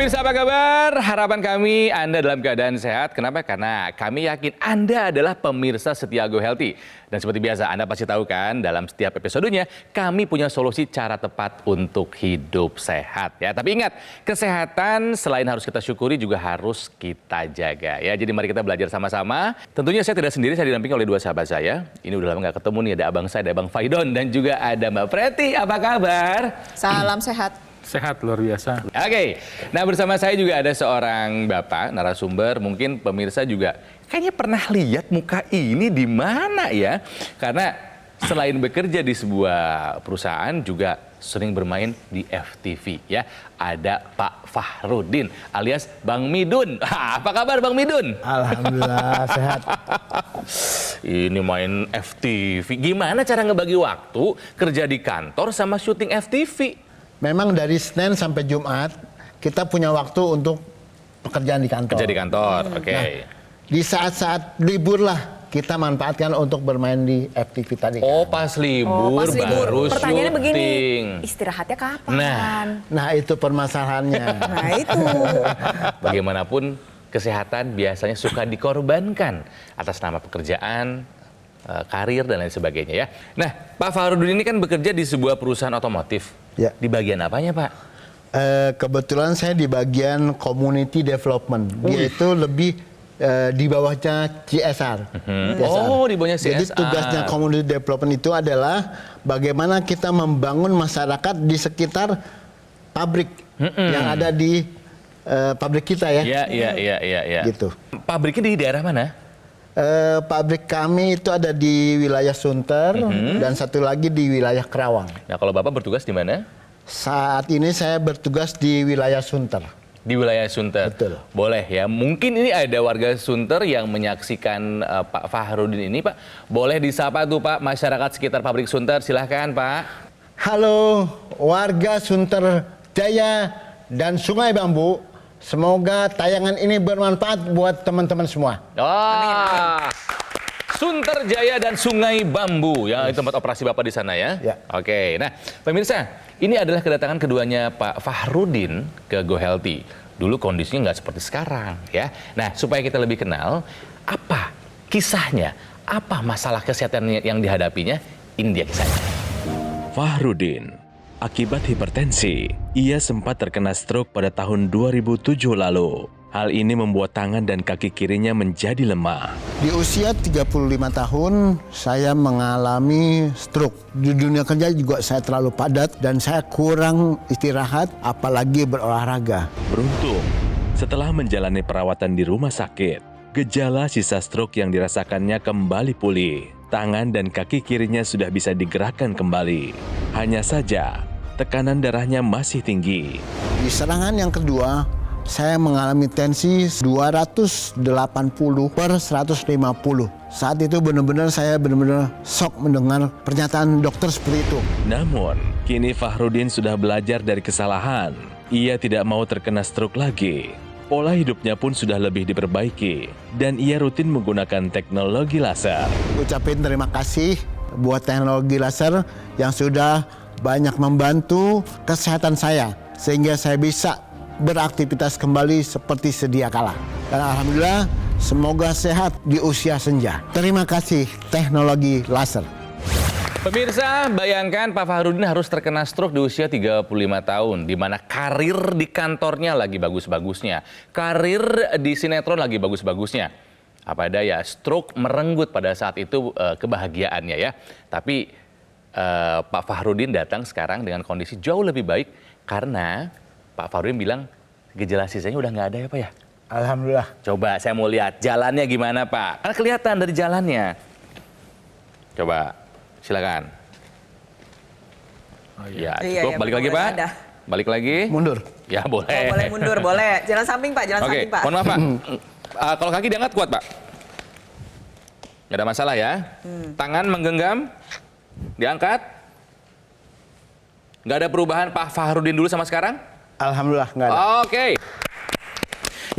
Pemirsa apa kabar? Harapan kami Anda dalam keadaan sehat. Kenapa? Karena kami yakin Anda adalah pemirsa setia Go Healthy. Dan seperti biasa Anda pasti tahu kan dalam setiap episodenya kami punya solusi cara tepat untuk hidup sehat ya. Tapi ingat, kesehatan selain harus kita syukuri juga harus kita jaga ya. Jadi mari kita belajar sama-sama. Tentunya saya tidak sendiri, saya didampingi oleh dua sahabat saya. Ini udah lama nggak ketemu nih, ada abang saya, ada Bang Faidon dan juga ada Mbak Preti. Apa kabar? Salam sehat. Sehat luar biasa. Oke, nah bersama saya juga ada seorang bapak narasumber, mungkin pemirsa juga kayaknya pernah lihat muka ini di mana ya? Karena selain bekerja di sebuah perusahaan juga sering bermain di FTV ya. Ada Pak Fahrudin alias Bang Midun. Apa kabar Bang Midun? Alhamdulillah sehat. Ini main FTV. Gimana cara ngebagi waktu kerja di kantor sama syuting FTV? Memang dari Senin sampai Jumat kita punya waktu untuk pekerjaan di kantor. Kerja di kantor, oke. Nah, di saat-saat libur lah kita manfaatkan untuk bermain di FTV tadi. Oh, pas libur, baru Pertanyaannya begini, syuting. istirahatnya kapan? Nah itu permasalahannya. Nah itu. Bagaimanapun kesehatan biasanya suka dikorbankan atas nama pekerjaan, karir dan lain sebagainya ya. Nah, Pak Fahrudin ini kan bekerja di sebuah perusahaan otomotif. Ya. Di bagian apanya, Pak? Kebetulan saya di bagian community development. Dia itu lebih di bawahnya CSR. Oh, di bawahnya CSR. Jadi tugasnya community development itu adalah bagaimana kita membangun masyarakat di sekitar pabrik yang ada di pabrik kita ya. Iya. Gitu. Pabriknya di daerah mana? Pabrik kami itu ada di wilayah Sunter dan satu lagi di wilayah Kerawang. Nah, kalau Bapak bertugas di mana? Saat ini saya bertugas di wilayah Sunter. Di wilayah Sunter. Betul. Boleh ya. Mungkin ini ada warga Sunter yang menyaksikan Pak Fahrudin ini, Pak. Boleh disapa tuh, Pak, masyarakat sekitar pabrik Sunter. Silahkan, Pak. Halo warga Sunter Jaya dan Sungai Bambu. Semoga tayangan ini bermanfaat buat teman-teman semua. Oh, Sunter Jaya dan Sungai Bambu, ya itu tempat operasi Bapak di sana ya? Ya. Oke, nah pemirsa, ini adalah kedatangan keduanya Pak Fahrudin ke Go Healthy. Dulu kondisinya nggak seperti sekarang ya. Nah, supaya kita lebih kenal, apa kisahnya, apa masalah kesehatan yang dihadapinya, ini dia kisahnya. Fahrudin, akibat hipertensi, ia sempat terkena stroke pada tahun 2007 lalu. Hal ini membuat tangan dan kaki kirinya menjadi lemah. Di usia 35 tahun, saya mengalami stroke. Di dunia kerja juga saya terlalu padat dan saya kurang istirahat, apalagi berolahraga. Beruntung, setelah menjalani perawatan di rumah sakit, gejala sisa stroke yang dirasakannya kembali pulih. Tangan dan kaki kirinya sudah bisa digerakkan kembali. Hanya saja, tekanan darahnya masih tinggi. Di serangan yang kedua, saya mengalami tensi 280 per 150. Saat itu benar-benar saya benar-benar shock mendengar pernyataan dokter seperti itu. Namun, kini Fahrudin sudah belajar dari kesalahan. Ia tidak mau terkena stroke lagi. Pola hidupnya pun sudah lebih diperbaiki. Dan ia rutin menggunakan teknologi laser. Ucapin terima kasih buat teknologi laser yang sudah banyak membantu kesehatan saya. Sehingga saya bisa beraktivitas kembali seperti sedia kala. Dan alhamdulillah semoga sehat di usia senja. Terima kasih teknologi laser. Pemirsa, bayangkan Pak Fahrudin harus terkena stroke di usia 35 tahun, di mana karir di kantornya lagi bagus-bagusnya, karir di sinetron lagi bagus-bagusnya. Apa daya, stroke merenggut pada saat itu kebahagiaannya ya. Tapi Pak Fahrudin datang sekarang dengan kondisi jauh lebih baik karena Pak Fahrudin bilang gejala sisanya udah nggak ada ya Pak ya? Alhamdulillah. Coba saya mau lihat jalannya gimana Pak. Kan kelihatan dari jalannya. Coba silakan. Oh, Ya Iya, cukup. iya, Balik lagi boleh, Pak. ada. Balik lagi. Mundur. Ya boleh. Oh, boleh mundur, boleh. Jalan samping Pak, jalan Oke, samping Pak. mohon maaf Pak. Kalau kaki diangkat kuat Pak. Nggak ada masalah ya. Tangan menggenggam, diangkat. Nggak ada perubahan Pak Fahrudin dulu sama sekarang? Alhamdulillah nggak ada. Oke.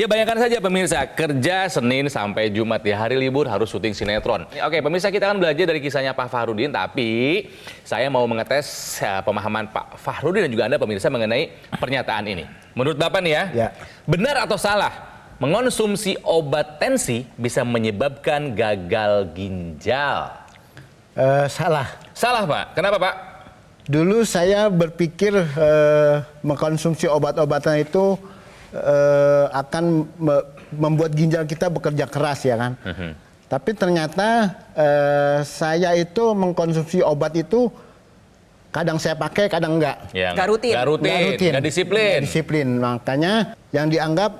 Ya bayangkan saja pemirsa, kerja Senin sampai Jumat di hari libur harus syuting sinetron. Oke pemirsa, kita akan belajar dari kisahnya Pak Fahrudin, tapi saya mau mengetes pemahaman Pak Fahrudin dan juga Anda pemirsa mengenai pernyataan ini. Menurut Bapak nih ya, Ya. benar atau salah mengonsumsi obat tensi bisa menyebabkan gagal ginjal? Salah. Salah Pak, kenapa Pak? Dulu saya berpikir mengkonsumsi obat-obatan itu akan membuat ginjal kita bekerja keras ya kan. Tapi ternyata saya itu mengkonsumsi obat itu kadang saya pakai, kadang enggak. Ya, Nggak rutin. Nggak rutin, nggak disiplin. Nggak disiplin. Makanya yang dianggap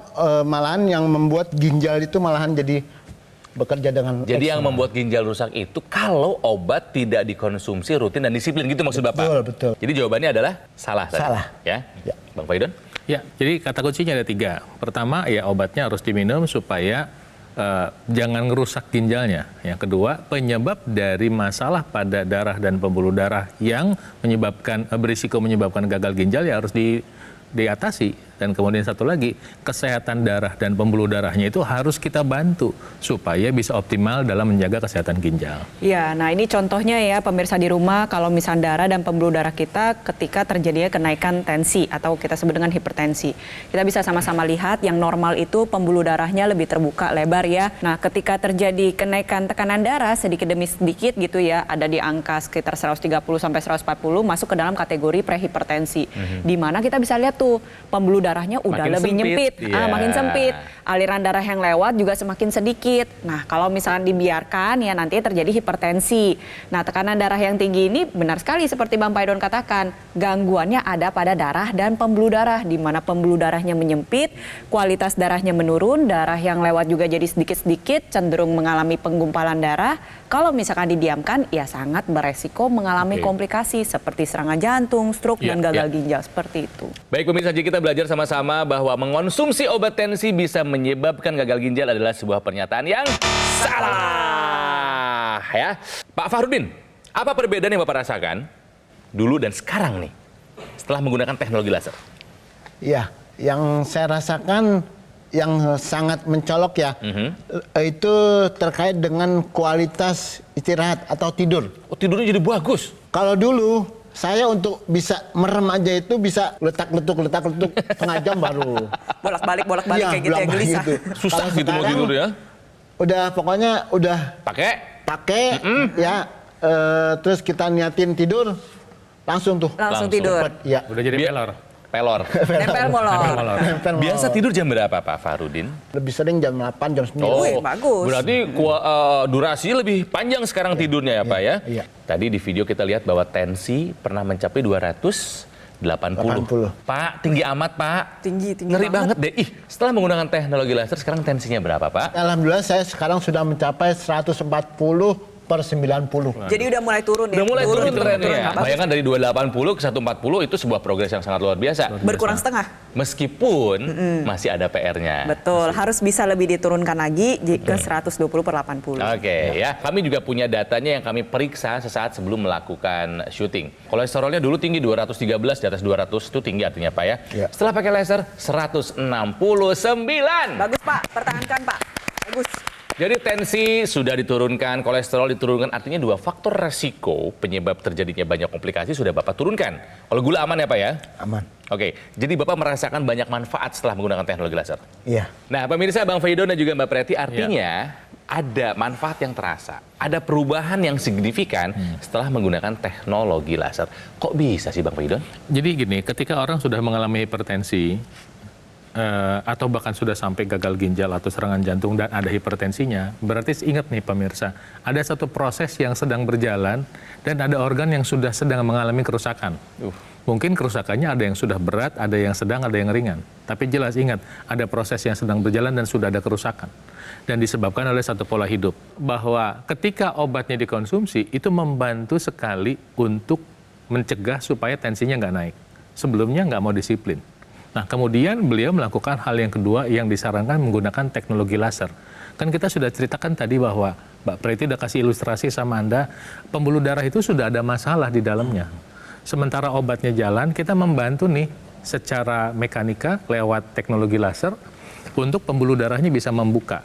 malahan yang membuat ginjal itu malahan jadi bekerja dengan Jadi yang ekstra. membuat ginjal rusak itu kalau obat tidak dikonsumsi rutin dan disiplin gitu maksud Bapak? Betul, betul. Jadi jawabannya adalah salah tadi. Salah. Ya? Ya. Bang Faidon? Ya, jadi kata kuncinya ada 3. Pertama, ya obatnya harus diminum supaya jangan ngerusak ginjalnya. Yang kedua, penyebab dari masalah pada darah dan pembuluh darah yang menyebabkan berisiko menyebabkan gagal ginjal ya harus diatasi. Dan kemudian satu lagi, kesehatan darah dan pembuluh darahnya itu harus kita bantu supaya bisa optimal dalam menjaga kesehatan ginjal. Ya, nah ini contohnya ya pemirsa di rumah kalau misalnya darah dan pembuluh darah kita ketika terjadinya kenaikan tensi atau kita sebut dengan hipertensi. Kita bisa sama-sama lihat yang normal itu pembuluh darahnya lebih terbuka lebar ya. Nah, ketika terjadi kenaikan tekanan darah sedikit demi sedikit gitu ya, ada di angka sekitar 130 sampai 140 masuk ke dalam kategori prehipertensi. Di mana kita bisa lihat tuh pembuluh darahnya udah Makin lebih sempit, nyempit, iya. makin sempit. Aliran darah yang lewat juga semakin sedikit. Nah, kalau misalnya dibiarkan ya nanti terjadi hipertensi. Nah, tekanan darah yang tinggi ini benar sekali seperti Bang Faidon katakan, gangguannya ada pada darah dan pembuluh darah, di mana pembuluh darahnya menyempit, kualitas darahnya menurun, darah yang lewat juga jadi sedikit-sedikit, cenderung mengalami penggumpalan darah. Kalau misalkan didiamkan, ya sangat beresiko mengalami Oke. komplikasi seperti serangan jantung, stroke, Ya, dan gagal ya. ginjal seperti itu. Baik pemirsa, jadi kita belajar sama-sama bahwa mengonsumsi obat tensi bisa menyebabkan gagal ginjal adalah sebuah pernyataan yang salah. Ya, Pak Fahrudin, apa perbedaan yang Bapak rasakan dulu dan sekarang nih setelah menggunakan teknologi laser? Ya, yang saya rasakan yang sangat mencolok ya, itu terkait dengan kualitas istirahat atau tidur. Oh, tidurnya jadi bagus. Kalau dulu saya untuk bisa merem aja itu bisa letak-letuk setengah jam baru. Bolak-balik Iya, kayak gitu ya, bolak-balik gelisah. gitu. Susah Kalau gitu mau sekarang, tidur ya. Udah pokoknya udah Pakai. ya, terus kita niatin tidur langsung tuh. Langsung tidur. Cepet, ya. Udah jadi pelor. pelor. Nempel molor. Nempel Biasa molor. tidur jam berapa Pak Farudin? Lebih sering jam 8, jam 9. Wih, bagus. Berarti durasi lebih panjang sekarang tidurnya ya Pak ya? Iya. Tadi di video kita lihat bahwa tensi pernah mencapai 280. 80. Pak, tinggi amat Pak. Tinggi Ngeri banget deh. Ih, setelah menggunakan teknologi laser sekarang tensinya berapa Pak? Alhamdulillah saya sekarang sudah mencapai 140/90. Jadi udah mulai turun ya. Udah mulai turun trennya. Bagus. Bayangkan dari 280 ke 140 itu sebuah progres yang sangat luar biasa. Berkurang setengah. Meskipun masih ada PR-nya. Betul, harus bisa lebih diturunkan lagi ke 120/80. Oke ya, kami juga punya datanya yang kami periksa sesaat sebelum melakukan syuting. Kolesterolnya dulu tinggi 213, di atas 200 itu tinggi artinya Pak ya. Ya. Setelah pakai laser 169. Bagus Pak, pertahankan Pak. Bagus. Jadi tensi sudah diturunkan, kolesterol diturunkan, artinya dua faktor resiko penyebab terjadinya banyak komplikasi sudah Bapak turunkan. Kalau gula aman ya Pak ya? Aman. Oke, jadi Bapak merasakan banyak manfaat setelah menggunakan teknologi laser. Iya. Nah, pemirsa Bang Faidon dan juga Mbak Preti, artinya ada manfaat yang terasa, ada perubahan yang signifikan setelah menggunakan teknologi laser. Kok bisa sih Bang Faidon? Jadi gini, ketika orang sudah mengalami hipertensi, atau bahkan sudah sampai gagal ginjal atau serangan jantung dan ada hipertensinya, berarti ingat nih pemirsa, ada satu proses yang sedang berjalan dan ada organ yang sudah sedang mengalami kerusakan. Mungkin kerusakannya ada yang sudah berat, ada yang sedang, ada yang ringan. Tapi jelas ingat, ada proses yang sedang berjalan dan sudah ada kerusakan. Dan disebabkan oleh satu pola hidup. Bahwa ketika obatnya dikonsumsi, itu membantu sekali untuk mencegah supaya tensinya nggak naik. Sebelumnya nggak mau disiplin. Nah, kemudian beliau melakukan hal yang kedua yang disarankan menggunakan teknologi laser. Kan kita sudah ceritakan tadi bahwa Mbak Preti udah kasih ilustrasi sama Anda, pembuluh darah itu sudah ada masalah di dalamnya. Sementara obatnya jalan, kita membantu nih secara mekanika lewat teknologi laser untuk pembuluh darahnya bisa membuka.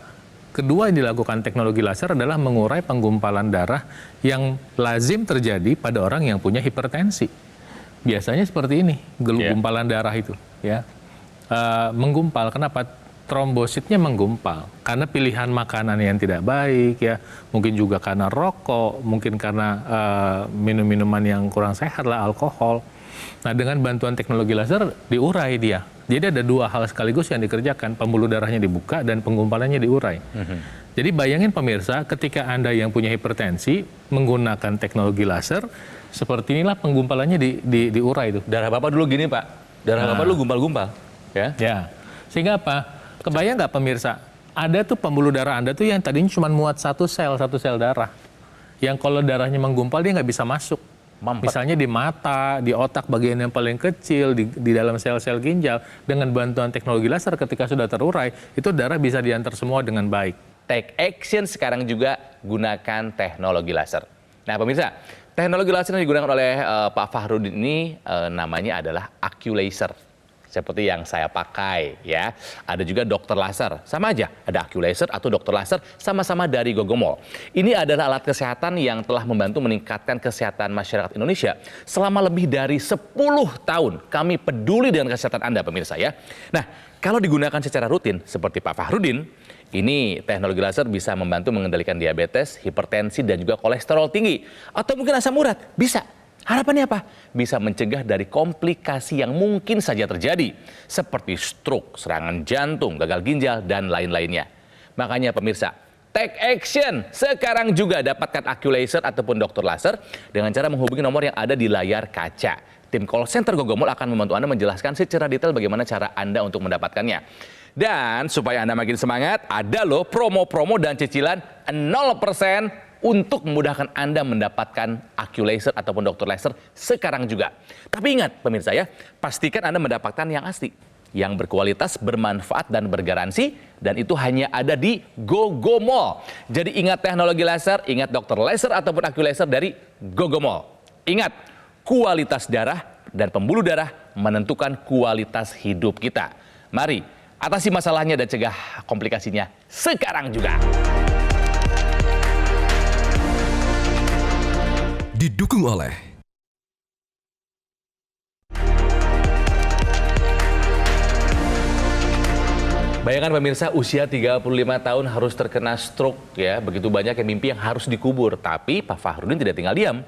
Kedua yang dilakukan teknologi laser adalah mengurai penggumpalan darah yang lazim terjadi pada orang yang punya hipertensi. Biasanya seperti ini, gumpalan darah itu, ya. menggumpal. Kenapa? Trombositnya menggumpal karena pilihan makanan yang tidak baik ya, mungkin juga karena rokok, mungkin karena minum-minuman yang kurang sehat lah, alkohol. Nah, dengan bantuan teknologi laser diurai dia. Jadi ada dua hal sekaligus yang dikerjakan, pembuluh darahnya dibuka dan penggumpalannya diurai. Jadi bayangin pemirsa, ketika Anda yang punya hipertensi menggunakan teknologi laser, seperti inilah penggumpalannya diurai itu. Darah Bapak dulu gini, Pak. Darah Bapak dulu gumpal-gumpal. Ya. Sehingga apa? Kebayang nggak pemirsa? Ada tuh pembuluh darah Anda tuh yang tadinya cuma muat satu sel darah. Yang kalau darahnya menggumpal dia nggak bisa masuk. Mampet. Misalnya di mata, di otak bagian yang paling kecil, di dalam sel-sel ginjal. Dengan bantuan teknologi laser ketika sudah terurai, itu darah bisa diantar semua dengan baik. Take action sekarang juga gunakan teknologi laser. Nah pemirsa, teknologi laser yang digunakan oleh Pak Fahrudin ini namanya adalah Acculaser. Seperti yang saya pakai ya. Ada juga dokter laser, sama aja. Ada Acculaser atau dokter laser, sama-sama dari Gogomol. Ini adalah alat kesehatan yang telah membantu meningkatkan kesehatan masyarakat Indonesia selama lebih dari 10 tahun. Kami peduli dengan kesehatan Anda pemirsa ya. Nah, kalau digunakan secara rutin seperti Pak Fahrudin, ini teknologi laser bisa membantu mengendalikan diabetes, hipertensi, dan juga kolesterol tinggi. Atau mungkin asam urat, bisa. Harapannya apa? Bisa mencegah dari komplikasi yang mungkin saja terjadi, seperti stroke, serangan jantung, gagal ginjal, dan lain-lainnya. Makanya pemirsa, take action! Sekarang juga dapatkan Acculaser ataupun dokter laser dengan cara menghubungi nomor yang ada di layar kaca. Tim call center Gogomol akan membantu Anda menjelaskan secara detail bagaimana cara Anda untuk mendapatkannya. Dan supaya Anda makin semangat, ada loh promo-promo dan cicilan 0% untuk memudahkan Anda mendapatkan Acculaser ataupun dokter laser sekarang juga. Tapi ingat pemirsa ya, pastikan Anda mendapatkan yang asli, yang berkualitas, bermanfaat, dan bergaransi, dan itu hanya ada di Gogomol. Jadi ingat teknologi laser, ingat dokter laser ataupun Acculaser dari Gogomol. Ingat, kualitas darah dan pembuluh darah menentukan kualitas hidup kita. Mari atasi masalahnya dan cegah komplikasinya sekarang juga. Didukung oleh Bayangkan pemirsa, usia 35 tahun harus terkena stroke ya. Begitu banyak yang mimpi yang harus dikubur. Tapi Pak Fahrudin tidak tinggal diam.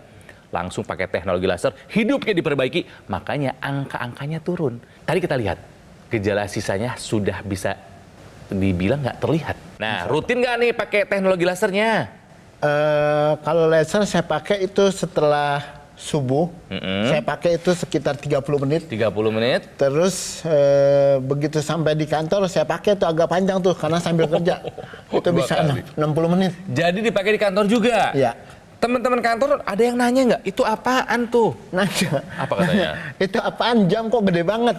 Langsung pakai teknologi laser, hidupnya diperbaiki. Makanya angka-angkanya turun. Tadi kita lihat, gejala sisanya sudah bisa dibilang nggak terlihat. Nah, rutin nggak nih pakai teknologi lasernya? Kalau laser saya pakai itu setelah subuh. Saya pakai itu sekitar 30 menit. 30 menit. Terus begitu sampai di kantor saya pakai itu agak panjang tuh karena sambil kerja. Itu bisa 60 menit. Jadi dipakai di kantor juga? Iya. Teman-teman kantor ada yang nanya nggak? Itu apaan tuh? Nanya. Apa katanya? Itu apaan, jam kok gede banget?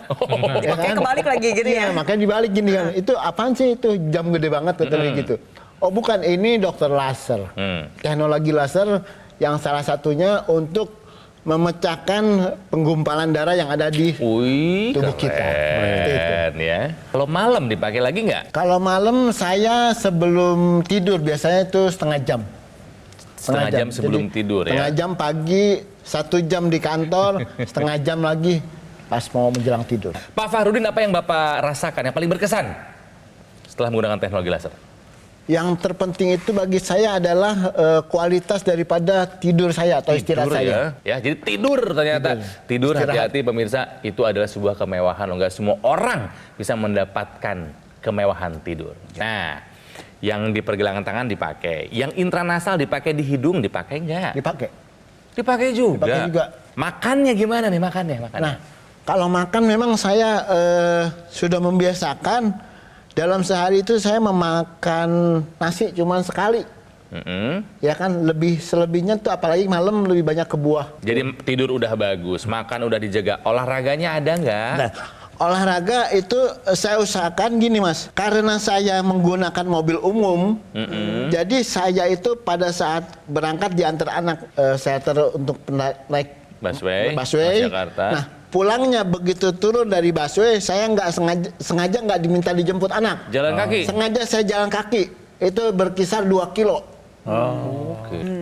Ya Pakai kebalik lagi gitu ya? Iya, makanya dibalik gini kan. Itu apaan sih itu jam gede banget katanya gitu. Oh bukan, ini dokter laser. Teknologi laser yang salah satunya untuk memecahkan penggumpalan darah yang ada di tubuh kita. Keren ya. Kalau malam dipakai lagi nggak? Kalau malam saya sebelum tidur biasanya itu setengah jam. Setengah jam sebelum tidur ya? Setengah jam pagi, 1 jam di kantor, setengah jam lagi pas mau menjelang tidur. Pak Fahrudin, apa yang Bapak rasakan yang paling berkesan setelah menggunakan teknologi laser? Yang terpenting itu bagi saya adalah kualitas daripada tidur saya atau istirahat saya. Ya, jadi tidur ternyata. Tidur hati-hati pemirsa, itu adalah sebuah kemewahan. Enggak semua orang bisa mendapatkan kemewahan tidur. Nah, yang di pergelangan tangan dipakai, yang intranasal dipakai di hidung dipakai enggak? Dipakai. Dipakai juga. Dipakai juga. Makannya gimana nih makannya? Nah, kalau makan memang saya sudah membiasakan. Dalam sehari itu saya memakan nasi cuma sekali. Ya kan, selebihnya tuh apalagi malam lebih banyak ke buah. Jadi tidur udah bagus, makan udah dijaga, olahraganya ada nggak? Nah, olahraga itu saya usahakan gini Mas, karena saya menggunakan mobil umum, jadi saya itu pada saat berangkat diantar anak, saya untuk naik busway. Jakarta. Nah, pulangnya begitu turun dari busway, saya nggak sengaja nggak diminta dijemput anak. Jalan kaki? Sengaja saya jalan kaki. Itu berkisar 2 kilo.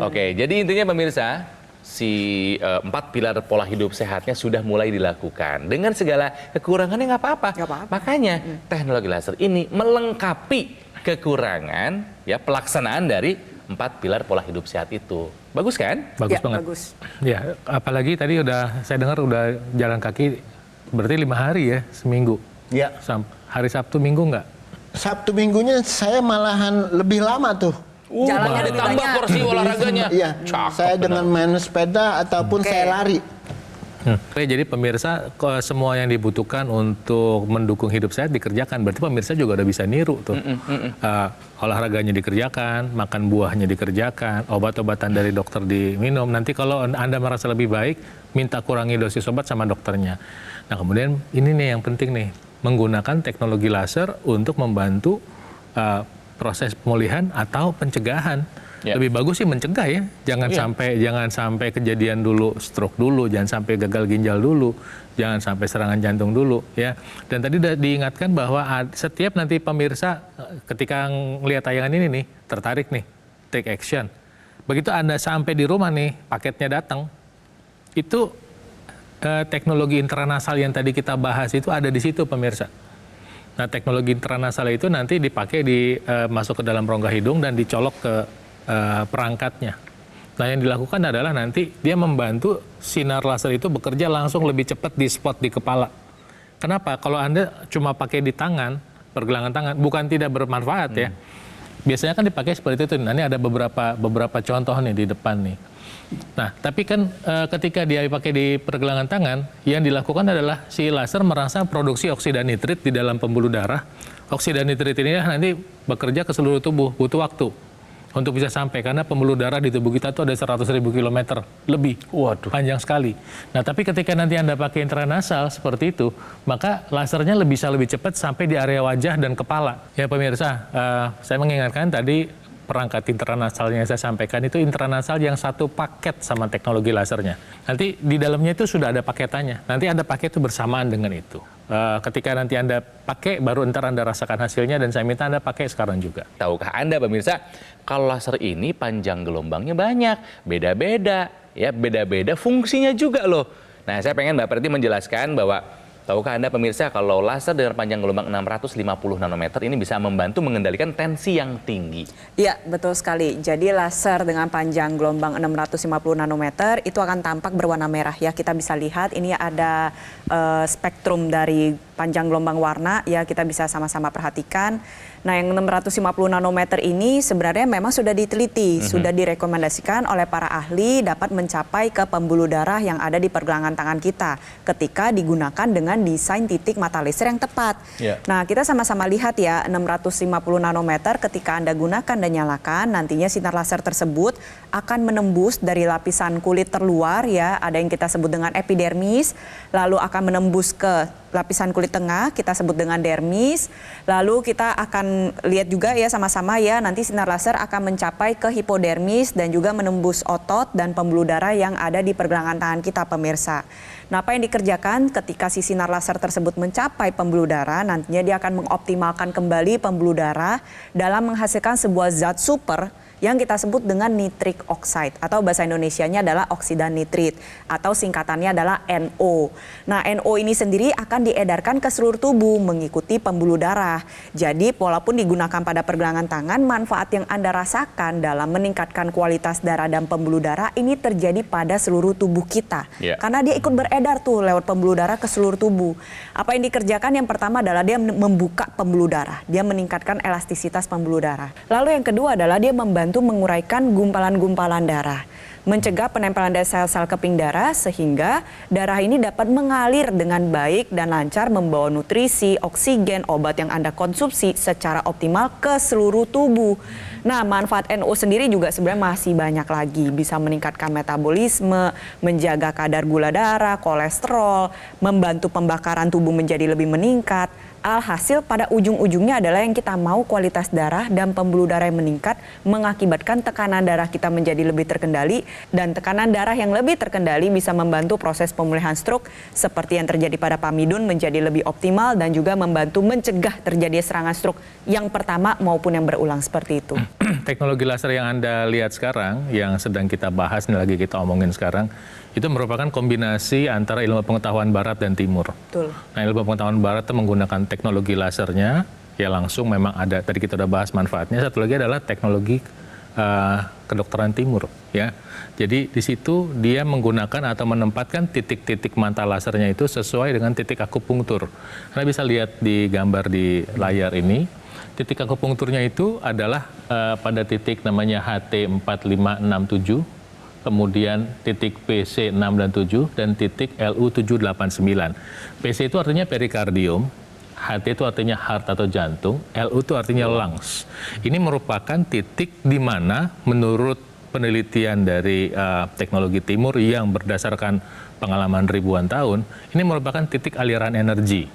Oke, jadi intinya pemirsa, si 4 pilar pola hidup sehatnya sudah mulai dilakukan dengan segala kekurangannya nggak apa-apa. Nggak apa-apa. Makanya teknologi laser ini melengkapi kekurangan ya pelaksanaan dari 4 pilar pola hidup sehat itu. Bagus kan? Bagus Ya, banget. bagus. Ya, apalagi tadi saya dengar udah jalan kaki berarti 5 hari ya seminggu. Ya. Hari Sabtu Minggu nggak? Sabtu Minggunya saya malahan lebih lama tuh. Jalannya Malah lebih ditambah banyak. porsi olahraganya. Iya, Cakep saya benar. dengan main sepeda ataupun Oke. saya lari. Oke, jadi pemirsa semua yang dibutuhkan untuk mendukung hidup sehat dikerjakan. Berarti pemirsa juga udah bisa niru tuh. Olahraganya dikerjakan, makan buahnya dikerjakan, obat-obatan dari dokter diminum. Nanti kalau Anda merasa lebih baik, minta kurangi dosis obat sama dokternya. Nah kemudian ini nih yang penting nih, menggunakan teknologi laser untuk membantu proses pemulihan atau pencegahan. Ya. Lebih bagus sih mencegah ya. Jangan sampai kejadian dulu stroke dulu, jangan sampai gagal ginjal dulu, jangan sampai serangan jantung dulu ya. Dan tadi udah diingatkan bahwa setiap nanti pemirsa ketika ngelihat tayangan ini nih tertarik nih, take action. Begitu Anda sampai di rumah nih, paketnya datang. Itu teknologi intranasal yang tadi kita bahas itu ada di situ pemirsa. Nah, teknologi intranasal itu nanti dipakai masuk ke dalam rongga hidung dan dicolok ke perangkatnya. Nah, yang dilakukan adalah nanti dia membantu sinar laser itu bekerja langsung lebih cepat di spot di kepala. Kenapa? Kalau Anda cuma pakai di tangan, pergelangan tangan, bukan tidak bermanfaat ya. Biasanya kan dipakai seperti itu. Nah, ini ada beberapa contoh nih di depan nih. Nah, tapi kan ketika dia pakai di pergelangan tangan, yang dilakukan adalah si laser merangsang produksi oksida nitrit di dalam pembuluh darah. Oksida nitrit ini nanti bekerja ke seluruh tubuh, butuh waktu untuk bisa sampai, karena pembuluh darah di tubuh kita itu ada 100.000 kilometer lebih. Waduh. Panjang sekali. Nah, tapi ketika nanti Anda pakai intranasal seperti itu, maka lasernya bisa lebih cepat sampai di area wajah dan kepala. Ya pemirsa, saya mengingatkan tadi perangkat intranasal yang saya sampaikan itu intranasal yang satu paket sama teknologi lasernya. Nanti di dalamnya itu sudah ada paketannya. Nanti Anda pakai itu bersamaan dengan itu. Ketika nanti Anda pakai, baru ntar Anda rasakan hasilnya, dan saya minta Anda pakai sekarang juga. Tahukah Anda pemirsa, kalau laser ini panjang gelombangnya banyak, beda-beda, ya beda-beda fungsinya juga loh. Nah, saya pengen Mbak Preti menjelaskan bahwa tahukah Anda pemirsa kalau laser dengan panjang gelombang 650 nanometer ini bisa membantu mengendalikan tensi yang tinggi. Iya, betul sekali. Jadi laser dengan panjang gelombang 650 nanometer itu akan tampak berwarna merah ya. Kita bisa lihat ini ada spektrum dari panjang gelombang warna ya, kita bisa sama-sama perhatikan. Nah, yang 650 nanometer ini sebenarnya memang sudah diteliti, sudah direkomendasikan oleh para ahli dapat mencapai ke pembuluh darah yang ada di pergelangan tangan kita ketika digunakan dengan desain titik mata laser yang tepat. Ya. Nah, kita sama-sama lihat ya, 650 nanometer ketika Anda gunakan dan nyalakan, nantinya sinar laser tersebut akan menembus dari lapisan kulit terluar ya, ada yang kita sebut dengan epidermis, lalu akan menembus ke lapisan kulit tengah, kita sebut dengan dermis. Lalu kita akan lihat juga ya sama-sama ya, nanti sinar laser akan mencapai ke hipodermis dan juga menembus otot dan pembuluh darah yang ada di pergelangan tangan kita pemirsa. Nah, apa yang dikerjakan ketika si sinar laser tersebut mencapai pembuluh darah, nantinya dia akan mengoptimalkan kembali pembuluh darah dalam menghasilkan sebuah zat super yang kita sebut dengan nitric oxide atau bahasa Indonesianya adalah oksida nitrit atau singkatannya adalah NO. Nah, NO ini sendiri akan diedarkan ke seluruh tubuh mengikuti pembuluh darah. Jadi, walaupun digunakan pada pergelangan tangan, manfaat yang Anda rasakan dalam meningkatkan kualitas darah dan pembuluh darah ini terjadi pada seluruh tubuh kita. Yeah. Karena dia ikut beredar tuh lewat pembuluh darah ke seluruh tubuh. Apa yang dikerjakan? Yang pertama adalah dia membuka pembuluh darah. Dia meningkatkan elastisitas pembuluh darah. Lalu yang kedua adalah dia membantu menguraikan gumpalan-gumpalan darah, mencegah penempelan dari sel-sel keping darah sehingga darah ini dapat mengalir dengan baik dan lancar membawa nutrisi, oksigen, obat yang Anda konsumsi secara optimal ke seluruh tubuh. Nah, manfaat NO sendiri juga sebenarnya masih banyak lagi. Bisa meningkatkan metabolisme, menjaga kadar gula darah, kolesterol, membantu pembakaran tubuh menjadi lebih meningkat, Alhasil pada ujung-ujungnya adalah yang kita mau kualitas darah dan pembuluh darah yang meningkat mengakibatkan tekanan darah kita menjadi lebih terkendali, dan tekanan darah yang lebih terkendali bisa membantu proses pemulihan stroke seperti yang terjadi pada Pak Midun menjadi lebih optimal dan juga membantu mencegah terjadi serangan stroke yang pertama maupun yang berulang seperti itu. Teknologi laser yang Anda lihat sekarang, yang sedang kita bahas, lagi kita omongin sekarang, itu merupakan kombinasi antara ilmu pengetahuan barat dan timur. Betul. Nah, ilmu pengetahuan barat itu menggunakan teknologi lasernya, ya langsung memang ada, tadi kita udah bahas manfaatnya. Satu lagi adalah teknologi kedokteran timur, ya. Jadi di situ dia menggunakan atau menempatkan titik-titik mata lasernya itu sesuai dengan titik akupunktur. Anda bisa lihat di gambar di layar ini, titik akupunkturnya itu adalah pada titik namanya HT4567, kemudian titik PC 6 dan 7, dan titik LU 789. PC itu artinya perikardium, HT itu artinya heart atau jantung, LU itu artinya lungs. Ini merupakan titik di mana menurut penelitian dari teknologi timur yang berdasarkan pengalaman ribuan tahun, ini merupakan titik aliran energi.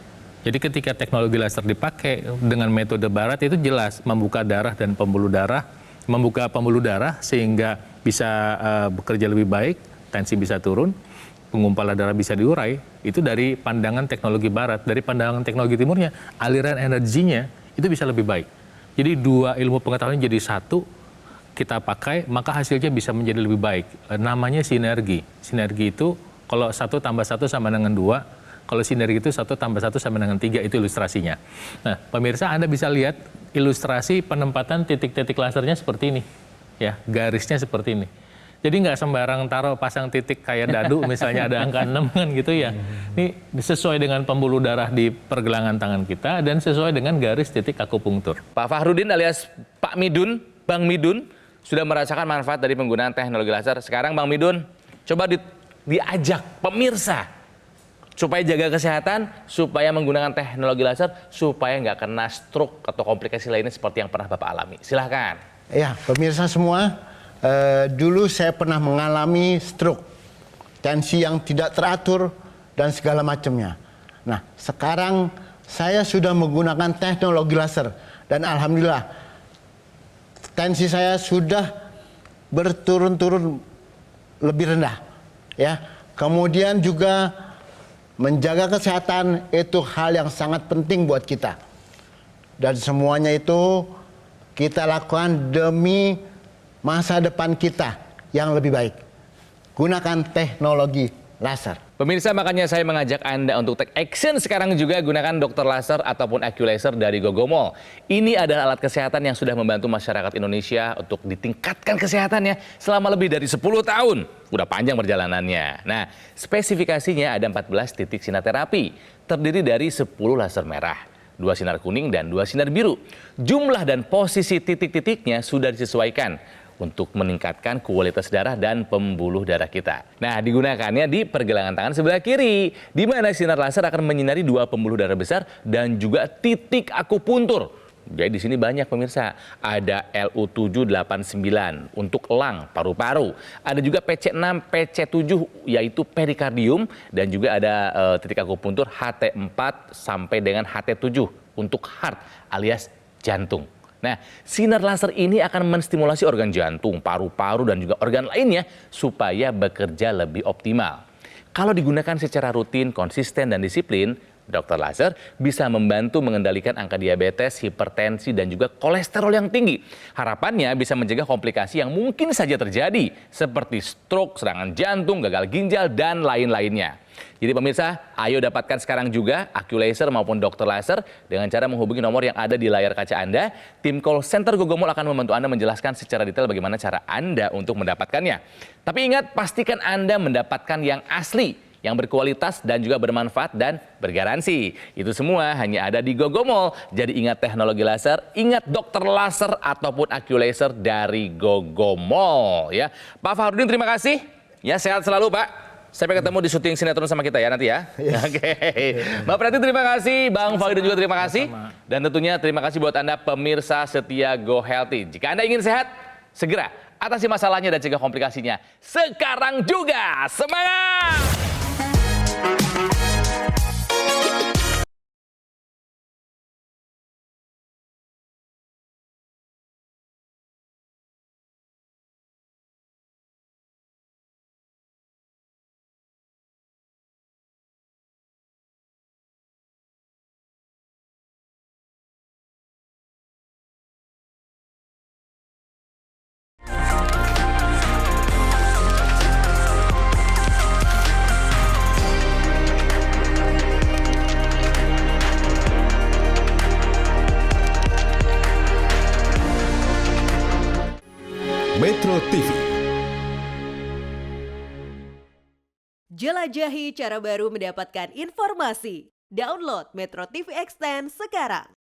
Jadi ketika teknologi laser dipakai dengan metode barat itu jelas membuka darah dan pembuluh darah, membuka pembuluh darah sehingga bisa bekerja lebih baik, tensi bisa turun, penggumpalan darah bisa diurai. Itu dari pandangan teknologi barat. Dari pandangan teknologi timurnya, aliran energinya itu bisa lebih baik. Jadi dua ilmu pengetahuan jadi satu, kita pakai, maka hasilnya bisa menjadi lebih baik. Namanya sinergi. Sinergi itu kalau 1 tambah 1 sama dengan 2, kalau sinergi itu 1 tambah 1 sama dengan 3, itu ilustrasinya. Nah, pemirsa, Anda bisa lihat ilustrasi penempatan titik-titik lasernya seperti ini. Ya, garisnya seperti ini. Jadi nggak sembarang taruh pasang titik kayak dadu, misalnya ada angka 6 kan gitu ya. Ini sesuai dengan pembuluh darah di pergelangan tangan kita dan sesuai dengan garis titik akupunktur. Pak Fahrudin alias Pak Midun, Bang Midun, sudah merasakan manfaat dari penggunaan teknologi laser. Sekarang Bang Midun, coba diajak pemirsa supaya jaga kesehatan, supaya menggunakan teknologi laser, supaya nggak kena stroke atau komplikasi lainnya seperti yang pernah Bapak alami. Silahkan. Ya, pemirsa semua, dulu saya pernah mengalami stroke, tensi yang tidak teratur, dan segala macamnya. Nah, sekarang saya sudah menggunakan teknologi laser, dan alhamdulillah, tensi saya sudah berturun-turun lebih rendah. Ya, kemudian juga menjaga kesehatan itu hal yang sangat penting buat kita. Dan semuanya itu kita lakukan demi masa depan kita yang lebih baik. Gunakan teknologi laser. Pemirsa, makanya saya mengajak Anda untuk take action sekarang juga, gunakan dokter laser ataupun AccuLaser dari Gogomall. Ini adalah alat kesehatan yang sudah membantu masyarakat Indonesia untuk ditingkatkan kesehatannya selama lebih dari 10 tahun. Udah panjang perjalanannya. Nah, spesifikasinya ada 14 titik sinar terapi, terdiri dari 10 laser merah, 2 sinar kuning, dan 2 sinar biru. Jumlah dan posisi titik-titiknya sudah disesuaikan untuk meningkatkan kualitas darah dan pembuluh darah kita. Nah, digunakannya di pergelangan tangan sebelah kiri, di mana sinar laser akan menyinari 2 pembuluh darah besar dan juga titik akupuntur. Jadi di sini banyak pemirsa, ada LU 789 untuk elang, paru-paru, ada juga PC6, PC7 yaitu perikardium, dan juga ada titik akupuntur HT4 sampai dengan HT7 untuk heart alias jantung. Nah, sinar laser ini akan menstimulasi organ jantung, paru-paru, dan juga organ lainnya supaya bekerja lebih optimal. Kalau digunakan secara rutin, konsisten, dan disiplin, dokter laser bisa membantu mengendalikan angka diabetes, hipertensi, dan juga kolesterol yang tinggi. Harapannya bisa mencegah komplikasi yang mungkin saja terjadi, seperti stroke, serangan jantung, gagal ginjal, dan lain-lainnya. Jadi pemirsa, ayo dapatkan sekarang juga AccuLaser maupun dokter laser dengan cara menghubungi nomor yang ada di layar kaca Anda. Tim call center Gogomall akan membantu Anda menjelaskan secara detail bagaimana cara Anda untuk mendapatkannya. Tapi ingat, pastikan Anda mendapatkan yang asli, yang berkualitas dan juga bermanfaat dan bergaransi. Itu semua hanya ada di Gogomall. Jadi ingat teknologi laser, ingat dokter laser ataupun AccuLaser dari Gogomall ya. Pak Fahrudin, terima kasih. Ya, sehat selalu, Pak. Sampai ketemu di syuting sinetron sama kita ya nanti ya. Yes. Oke. Mbak Prati terima kasih, Bang Fahrudin juga terima kasih. Dan tentunya terima kasih buat Anda pemirsa setia Go Healthy. Jika Anda ingin sehat, segera atasi masalahnya dan cegah komplikasinya. Sekarang juga. Semangat! Metro TV. Jelajahi cara baru mendapatkan informasi. Download Metro TV Extend sekarang.